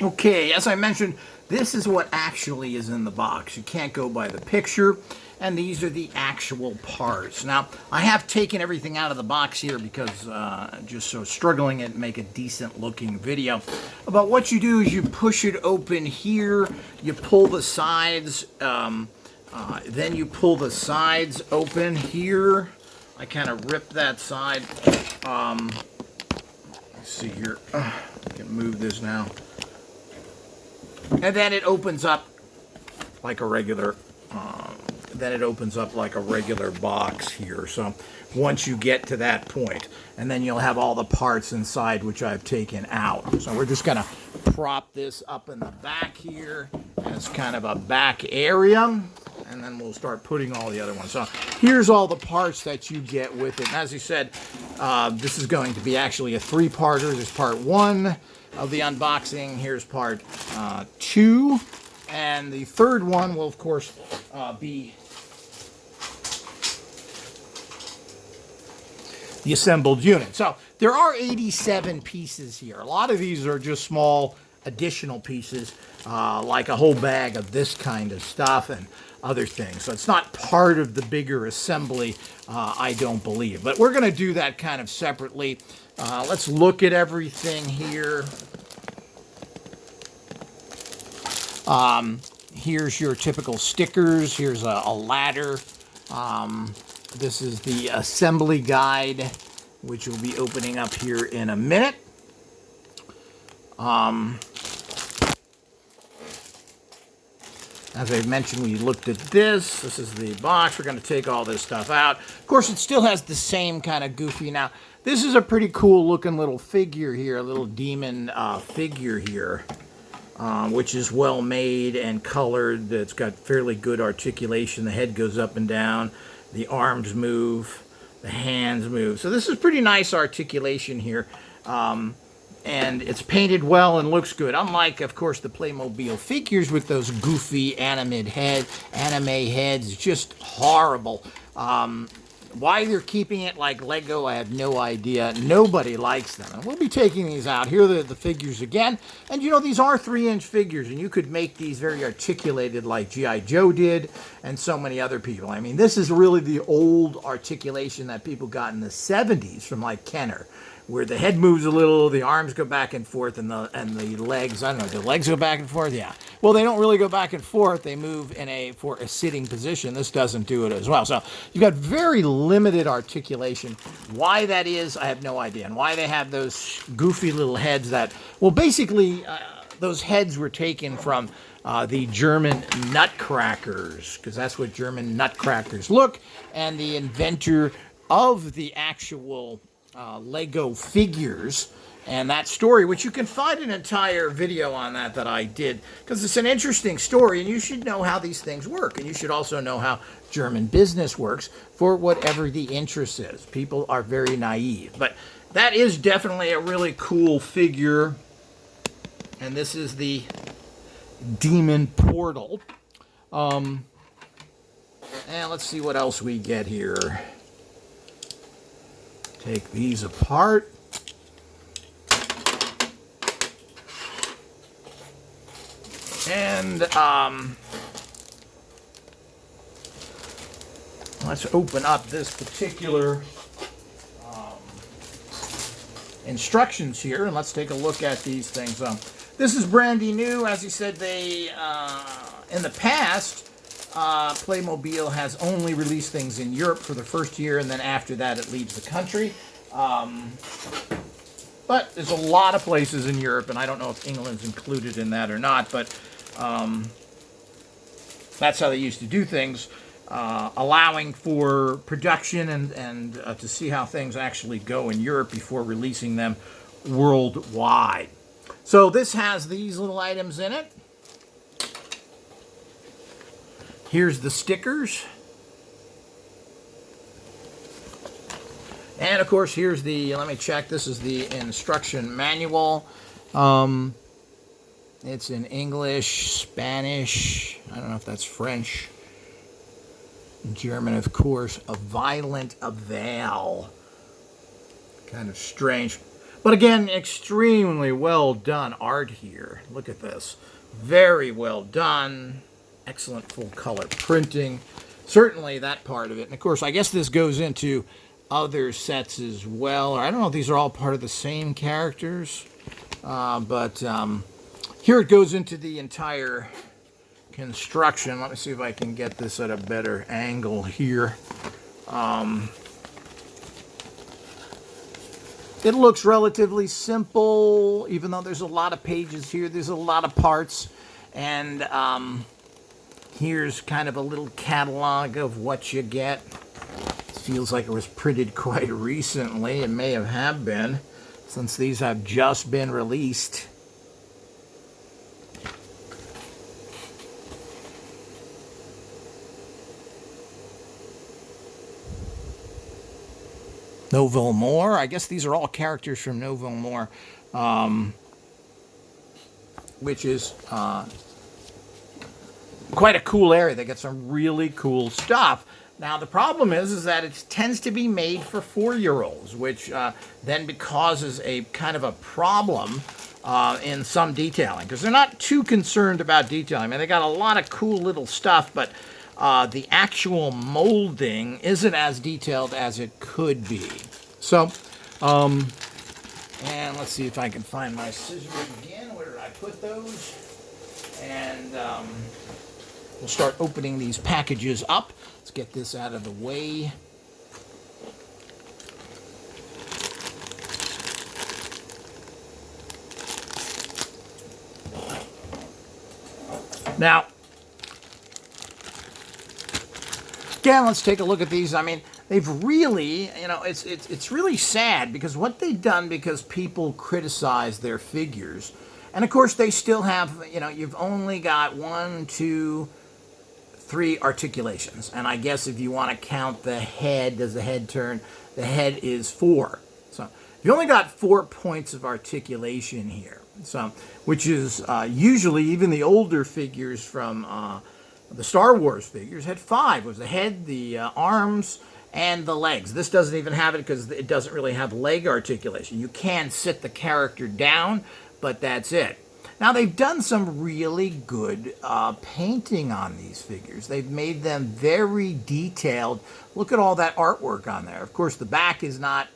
Okay, as I mentioned, this is what actually is in the box. You can't go by the picture, and these are the actual parts. Now, I have taken everything out of the box here because just so struggling and make a decent looking video. But what you do is you push it open here, you pull the sides, then you pull the sides open here. I kind of rip that side. Let's see here. I can move this now. And then it opens up like a regular, box here. So once you get to that point, and then you'll have all the parts inside which I've taken out. So we're just gonna prop this up in the back here as kind of a back area, and then we'll start putting all the other ones. So here's all the parts that you get with it. And as you said, this is going to be actually a three-parter. There's part one of the unboxing. Here's part 2, and the third one will of course be the assembled unit. So there are 87 pieces here. A lot of these are just small additional pieces, like a whole bag of this kind of stuff and other things. So it's not part of the bigger assembly, I don't believe. But we're going to do that kind of separately. Let's look at everything here. Here's your typical stickers. Here's a ladder. This is the assembly guide, which we'll be opening up here in a minute. As I mentioned, we looked at this. This is the box. We're going to take all this stuff out. Of course, it still has the same kind of goofy. Now, this is a pretty cool looking little figure here, a little demon figure here, which is well made and colored. It's got fairly good articulation. The head goes up and down. The arms move. The hands move. So this is pretty nice articulation here. And it's painted well and looks good. Unlike, of course, the Playmobil figures with those goofy anime heads. It's just horrible. Why they're keeping it like Lego, I have no idea. Nobody likes them. And we'll be taking these out. Here are the figures again. And you know, these are 3-inch figures, and you could make these very articulated like G.I. Joe did and so many other people. I mean, this is really the old articulation that people got in the 70s from like Kenner, where the head moves a little, the arms go back and forth, and the legs, I don't know, do the legs go back and forth? Yeah. Well, they don't really go back and forth. They move for a sitting position. This doesn't do it as well. So you've got very limited articulation. Why that is, I have no idea. And why they have those goofy little heads that, well, basically, those heads were taken from the German nutcrackers, because that's what German nutcrackers look, and the inventor of the actual Lego figures and that story, which you can find an entire video on that I did, because it's an interesting story, and you should know how these things work, and you should also know how German business works for whatever the interest is. People are very naive, but that is definitely a really cool figure, and this is the Demon Portal. And let's see what else we get here. Take these apart. And let's open up this particular instructions here, and let's take a look at these things. This is brandy new. As he said, they in the past, Playmobil has only released things in Europe for the first year, and then after that it leaves the country. But there's a lot of places in Europe, and I don't know if England's included in that or not, but that's how they used to do things, allowing for production and to see how things actually go in Europe before releasing them worldwide. So this has these little items in it. Here's the stickers. And of course, here's the, let me check, this is the instruction manual. It's in English, Spanish, I don't know if that's French, German, of course, a violent Vale. Kind of strange. But again, extremely well done art here. Look at this. Very well done. Excellent full color printing. Certainly that part of it. And of course, I guess this goes into other sets as well. Or I don't know if these are all part of the same characters. But here it goes into the entire construction. Let me see if I can get this at a better angle here. It looks relatively simple, even though there's a lot of pages here. There's a lot of parts. And here's kind of a little catalog of what you get. It feels like it was printed quite recently. It may have been, since these have just been released. Novelmore. I guess these are all characters from Novelmore, which is quite a cool area. They get some really cool stuff. Now, the problem is that it tends to be made for 4-year-olds, which then causes a kind of a problem in some detailing, because they're not too concerned about detailing. I mean, they got a lot of cool little stuff, but the actual molding isn't as detailed as it could be. So, and let's see if I can find my scissors again. Where did I put those? And we'll start opening these packages up. Let's get this out of the way. Now, again, let's take a look at these. I mean, they've really, you know, it's really sad because what they've done, because people criticize their figures. And of course, they still have, you know, you've only got 1, 2, 3 articulations. And I guess if you want to count the head, does the head turn? The head is 4. So you only got 4 points of articulation here. So, which is usually even the older figures from the Star Wars figures had 5. It was the head, the arms, and the legs. This doesn't even have it because it doesn't really have leg articulation. You can sit the character down, but that's it. Now, they've done some really good painting on these figures. They've made them very detailed. Look at all that artwork on there. Of course, the back is not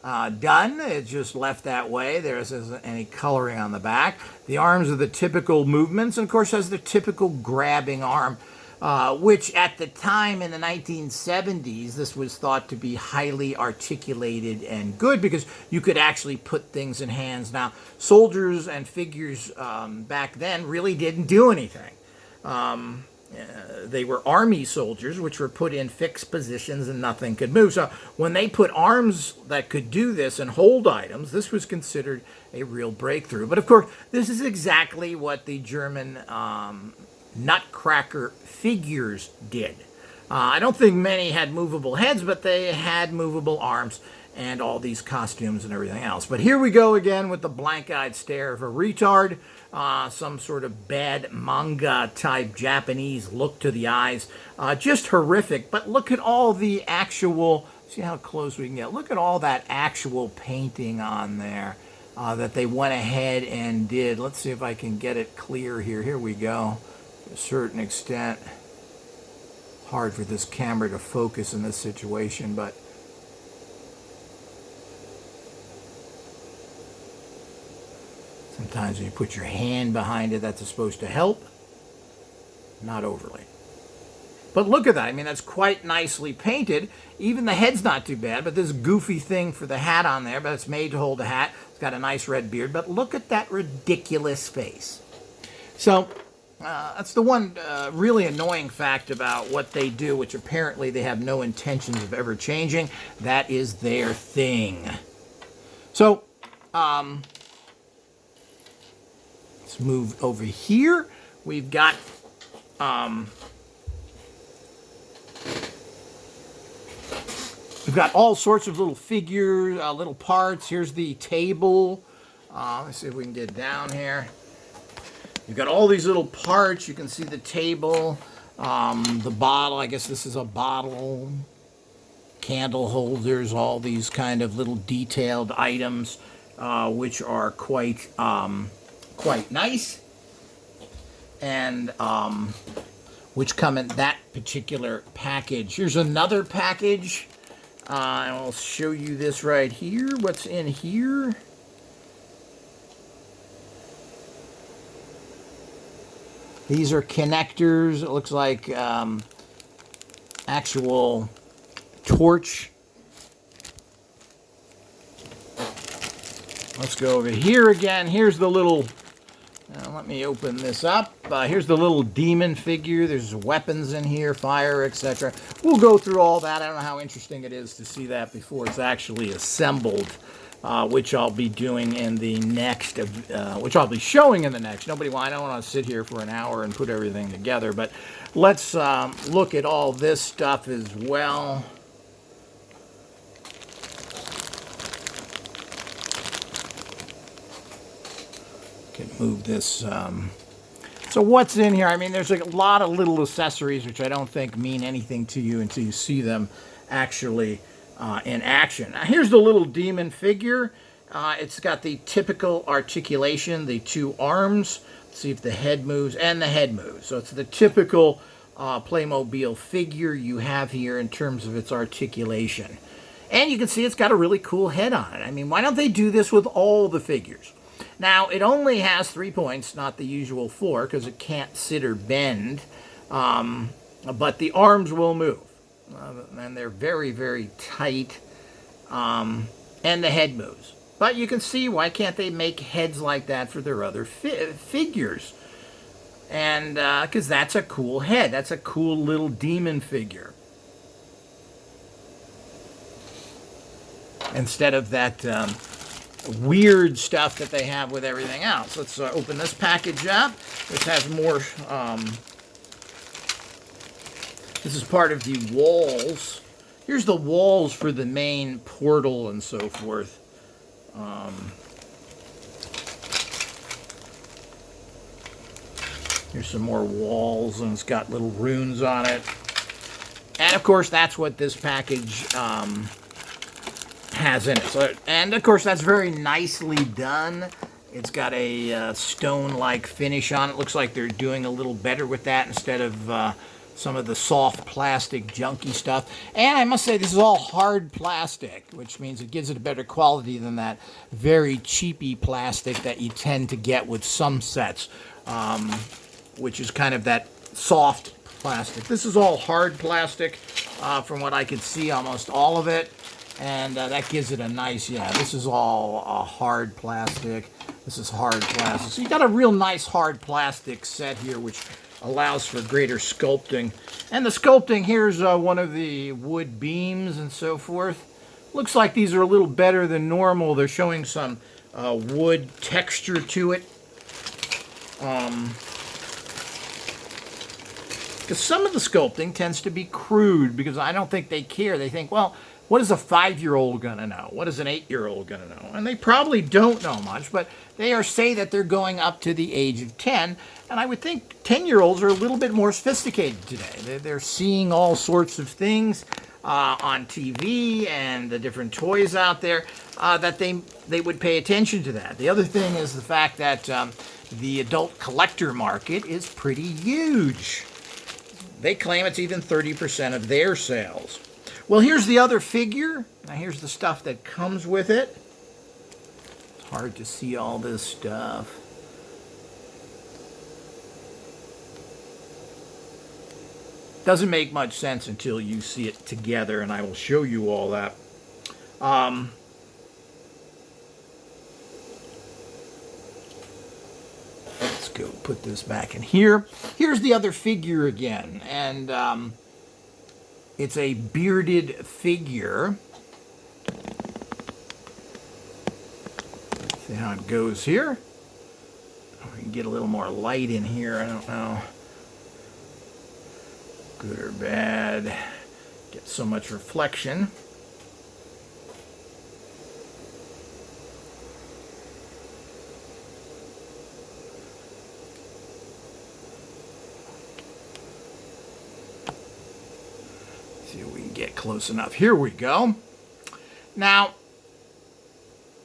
done. It's just left that way. There isn't any coloring on the back. The arms are the typical movements, and of course has the typical grabbing arm, which at the time in the 1970s, this was thought to be highly articulated and good because you could actually put things in hands. Now, soldiers and figures back then really didn't do anything. They were army soldiers, which were put in fixed positions and nothing could move. So when they put arms that could do this and hold items, this was considered a real breakthrough. But of course, this is exactly what the German Nutcracker figures did. I don't think many had movable heads, but they had movable arms and all these costumes and everything else. But here we go again with the blank-eyed stare of a retard. Some sort of bad manga-type Japanese look to the eyes. Just horrific. But look at all the actual... See how close we can get. Look at all that actual painting on there that they went ahead and did. Let's see if I can get it clear here. Here we go. To a certain extent. Hard for this camera to focus in this situation, but... Sometimes when you put your hand behind it, that's supposed to help. Not overly. But look at that. I mean, that's quite nicely painted. Even the head's not too bad, but this goofy thing for the hat on there, but it's made to hold the hat. It's got a nice red beard, but look at that ridiculous face. So, that's the one really annoying fact about what they do, which apparently they have no intentions of ever changing. That is their thing. So, let's move over here. We've got all sorts of little figures, little parts. Here's the table. Let's see if we can get down here. You've got all these little parts. You can see the table, the bottle. I guess this is a bottle. Candle holders, all these kind of little detailed items. which are quite nice, and which come in that particular package. Here's another package. And I'll show you this right here. What's in here? These are connectors. It looks like actual torch. Let's go over here again. Here's the little, let me open this up. Here's the little demon figure. There's weapons in here, fire, etc. We'll go through all that. I don't know how interesting it is to see that before it's actually assembled, which I'll be doing in the next, which I'll be showing in the next. I don't want to sit here for an hour and put everything together, but let's look at all this stuff as well. Can move this. So what's in here? I mean, there's a lot of little accessories which I don't think mean anything to you until you see them actually in action. Now, here's the little demon figure. It's got the typical articulation, the two arms. Let's see if the head moves, and the head moves. So it's the typical Playmobil figure you have here in terms of its articulation. And you can see it's got a really cool head on it. I mean, why don't they do this with all the figures? Now, it only has 3 points, not the usual 4, because it can't sit or bend, but the arms will move, and they're very, very tight, and the head moves. But you can see, why can't they make heads like that for their other figures? And because that's a cool head. That's a cool little demon figure. Instead of that weird stuff that they have with everything else. Let's open this package up. This has more. This is part of the walls. Here's the walls for the main portal and so forth. Here's some more walls, and it's got little runes on it. And of course, that's what this package has in it. So, and of course, that's very nicely done. It's got a stone-like finish on it. Looks like they're doing a little better with that instead of some of the soft plastic junky stuff. And I must say, this is all hard plastic, which means it gives it a better quality than that very cheapy plastic that you tend to get with some sets, which is kind of that soft plastic. This is all hard plastic, from what I could see, almost all of it. And that gives it a nice, this is all hard plastic. This is hard plastic. So you got a real nice hard plastic set here, which allows for greater sculpting. And the sculpting, here's one of the wood beams and so forth. Looks like these are a little better than normal. They're showing some wood texture to it. Because some of the sculpting tends to be crude, because I don't think they care. They think, well, what is a 5-year-old going to know? What is an 8-year-old going to know? And they probably don't know much, but they say that they're going up to the age of 10. And I would think 10-year-olds are a little bit more sophisticated today. They're seeing all sorts of things on TV and the different toys out there that they would pay attention to that. The other thing is the fact that the adult collector market is pretty huge. They claim it's even 30% of their sales. Well, here's the other figure. Now, here's the stuff that comes with it. It's hard to see all this stuff. Doesn't make much sense until you see it together, and I will show you all that. Let's go put this back in here. Here's the other figure again, and it's a bearded figure. See how it goes here. We can get a little more light in here. I don't know. Good or bad. Get so much reflection. See if we can get close enough. Here we go. Now,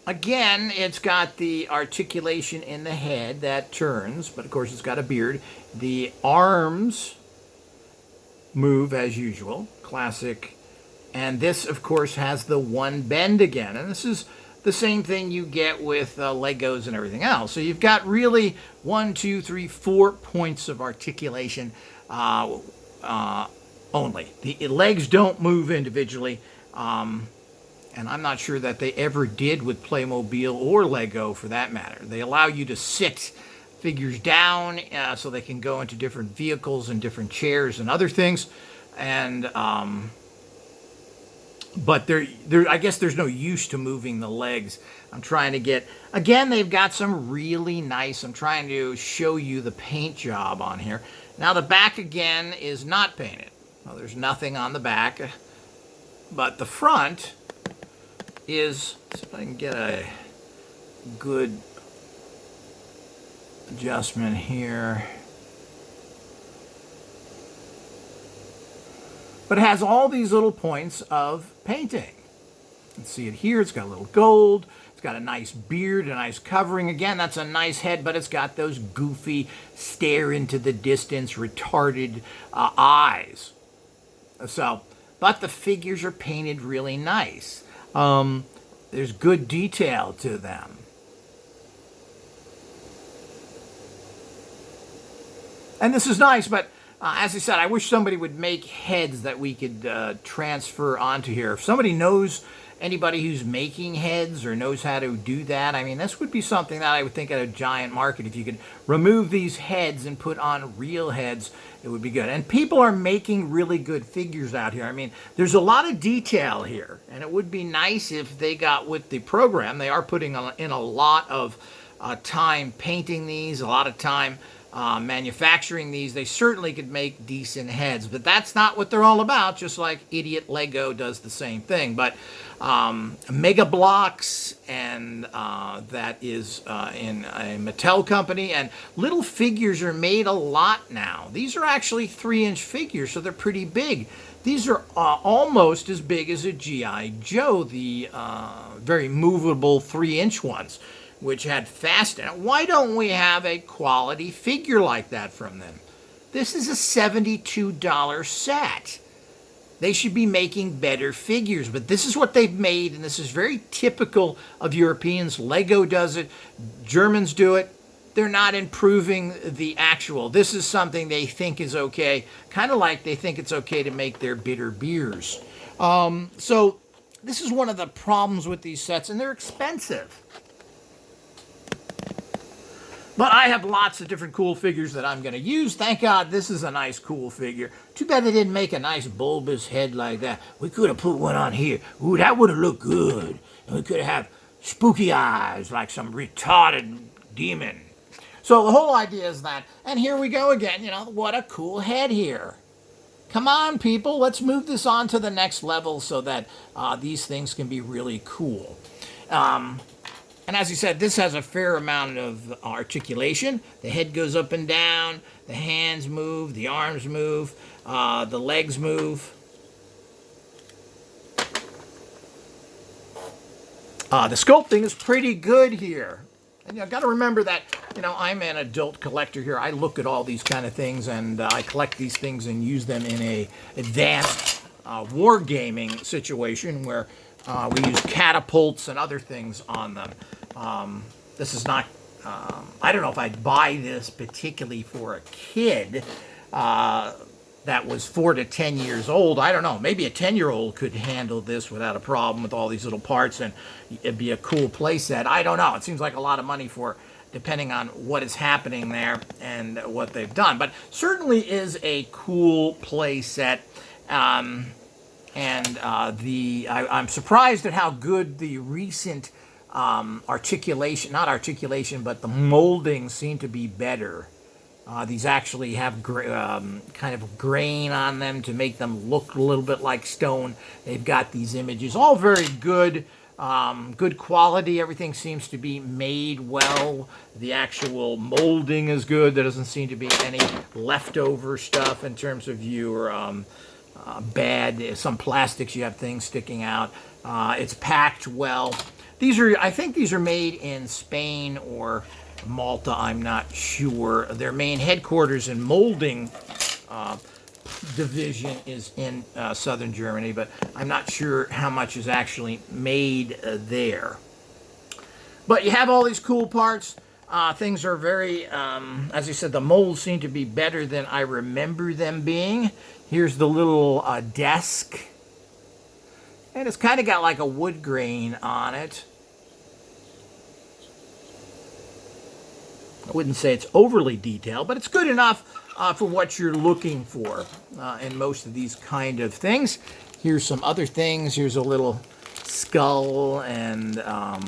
Again, it's got the articulation in the head that turns, but of course it's got a beard. The arms move as usual, classic. And this, of course, has the one bend again. And this is the same thing you get with Legos and everything else. So you've got really 1, 2, 3, 4 points of articulation only. The legs don't move individually. And I'm not sure that they ever did with Playmobil or Lego for that matter. They allow you to sit figures down so they can go into different vehicles and different chairs and other things. And but I guess there's no use to moving the legs. I'm trying to get, again, they've got some really nice, I'm trying to show you the paint job on here. Now the back again is not painted. Well, there's nothing on the back, but the front is, see if I can get a good adjustment here. But it has all these little points of painting. You can see it here. It's got a little gold. It's got a nice beard, a nice covering. Again, that's a nice head, but it's got those goofy, stare into the distance, retarded eyes. So, but the figures are painted really nice. There's good detail to them. And this is nice, but as I said, I wish somebody would make heads that we could transfer onto here. If somebody knows anybody who's making heads or knows how to do that, I mean, this would be something that I would think at a giant market. If you could remove these heads and put on real heads, it would be good. And people are making really good figures out here. I mean, there's a lot of detail here, and it would be nice if they got with the program. They are putting in a lot of time painting these, a lot of time manufacturing these. They certainly could make decent heads, but that's not what they're all about, just like idiot Lego does the same thing. But Mega Blocks, and that is in a Mattel company, and little figures are made a lot now. These are actually 3-inch figures, so they're pretty big. These are almost as big as a G.I. Joe, the very movable 3-inch ones, which had fasten. Why don't we have a quality figure like that from them? This is a $72 set. They should be making better figures, but this is what they've made, and this is very typical of Europeans. Lego does it. Germans do it. They're not improving the actual. This is something they think is okay, kind of like they think it's okay to make their bitter beers. So this is one of the problems with these sets, and they're expensive. But I have lots of different cool figures that I'm going to use. Thank God this is a nice, cool figure. Too bad they didn't make a nice bulbous head like that. We could have put one on here. Ooh, that would have looked good. And we could have spooky eyes like some retarded demon. So the whole idea is that, and here we go again, you know, what a cool head here. Come on, people, let's move this on to the next level so that these things can be really cool. And as you said, this has a fair amount of articulation. The head goes up and down, the hands move, the arms move, the legs move. The sculpting is pretty good here. And you've got to remember that, you know, I'm an adult collector here. I look at all these kind of things, and I collect these things and use them in a advanced wargaming situation where we use catapults and other things on them. This is not, I don't know if I'd buy this particularly for a kid that was 4 to 10 years old. I don't know. Maybe a 10-year-old could handle this without a problem with all these little parts, and it'd be a cool play set. I don't know. It seems like a lot of money for, depending on what is happening there and what they've done. But certainly is a cool play set. I'm surprised at how good the recent articulation, not articulation, but the molding seem to be better. These actually have kind of grain on them to make them look a little bit like stone. They've got these images, all very good, good quality. Everything seems to be made well. The actual molding is good. There doesn't seem to be any leftover stuff in terms of your bad. Some plastics, you have things sticking out. It's packed well. I think these are made in Spain or Malta, I'm not sure. Their main headquarters and molding division is in southern Germany, but I'm not sure how much is actually made there. But you have all these cool parts. Things are very, as I said, the molds seem to be better than I remember them being. Here's the little desk. And it's kind of got like a wood grain on it. I wouldn't say it's overly detailed, but it's good enough for what you're looking for in most of these kind of things. Here's some other things. Here's a little skull and, well,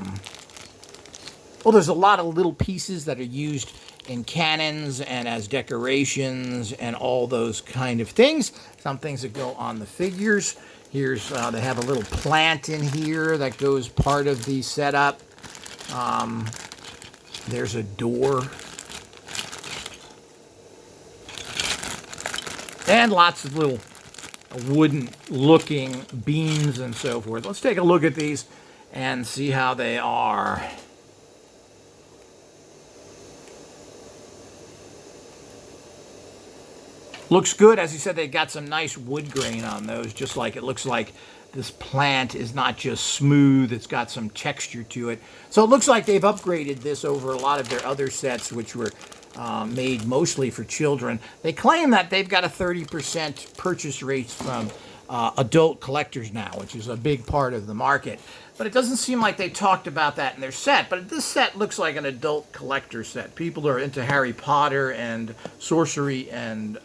there's a lot of little pieces that are used in cannons and as decorations and all those kind of things. Some things that go on the figures. Here's, they have a little plant in here that goes part of the setup. There's a door. And lots of little wooden looking beams and so forth. Let's take a look at these and see how they are. Looks good. As you said, they got some nice wood grain on those, just like it looks like this plant is not just smooth, it's got some texture to it. So it looks like they've upgraded this over a lot of their other sets, which were made mostly for children. They claim that they've got a 30% purchase rate from adult collectors now, which is a big part of the market. But it doesn't seem like they talked about that in their set. But this set looks like an adult collector set. People are into Harry Potter and sorcery and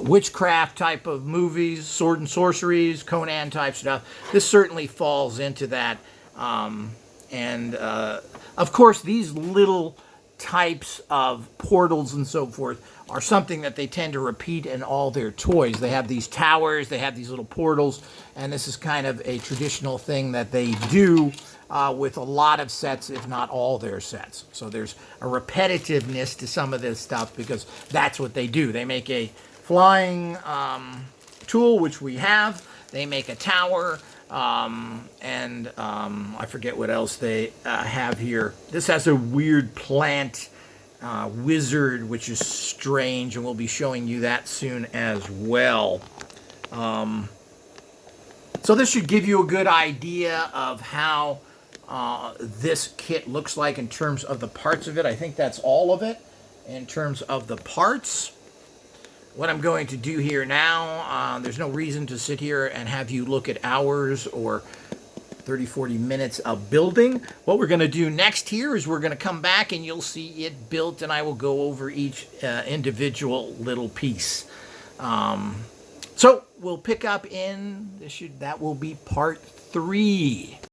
witchcraft type of movies, sword and sorceries, Conan type stuff. This certainly falls into that. Of course, these little types of portals and so forth are something that they tend to repeat in all their toys. They have these towers, they have these little portals, and this is kind of a traditional thing that they do with a lot of sets, if not all their sets. So there's a repetitiveness to some of this stuff because that's what they do. They make a flying tool, which we have. They make a tower, I forget what else they have here. This has a weird plant wizard, which is strange, and we'll be showing you that soon as well. So this should give you a good idea of how this kit looks like in terms of the parts of it. I think that's all of it in terms of the parts. What I'm going to do here now, there's no reason to sit here and have you look at hours or 30, 40 minutes of building. What we're going to do next here is we're going to come back and you'll see it built, and I will go over each individual little piece. So we'll pick up in, that will be part 3.